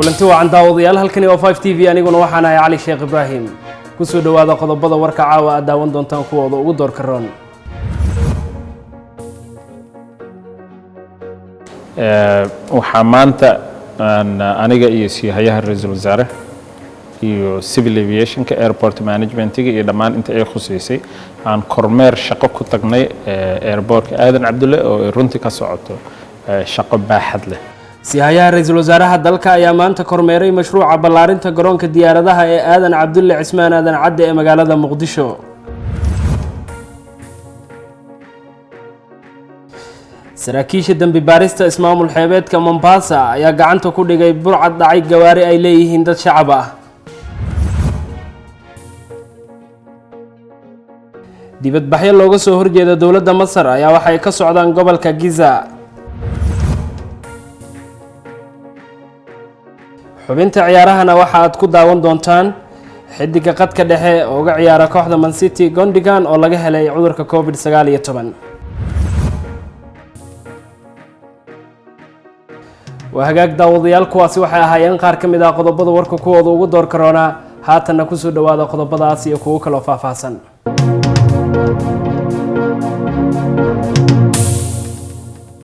kulanti wacan daawadayaal halkani waa 5TV aniguna waxaan ahay Cali Sheekh Ibrahim ku soo dhawaada qodobada warka caawa aad daawan doontaan kuwooda ugu door karoon waxaa maanta aniga iyo siyahayaha ra'iisul wasaare iyo civil aviation ka airport management iyo dhammaan inta ay khuseysay aan kormeer shaqo ku tagnay airport Aadan Cabdulle oo runtii ka socoto shaqo baaxad leh siyahayaha ra'iisul wasaaraha dalka ayaa maanta kormeeray mashruuca ballaarinta garoonka diyaaradaha ee Aadan Cabdulle Cismaan Aadan Cadde ee magaalada Muqdisho saraakiisha dambi baarista ismaamul xeebeedka Mombasa ayaa gacanta ku dhigay burcad dhacay gawaari ay leeyihiin dad shacab ah dibadbaxyo looga soo horjeeda dawladda Masar ayaa waxay ka socdaan gobolka Giza xubinta ciyaarahana waxa aad ku daawan doontaan xidiga qadka dhexe oo uga ciyaara kooxda Man City Gundogan oo laga helay cudurka COVID-19 وهاجاك داوديال kuwaasi waxay ahaayeen qaar kamid ah qodobada warka kuwooda ugu door karoona haatan ku soo dhawaada qodobadaas iyo kuwa kale oo faahfaahsan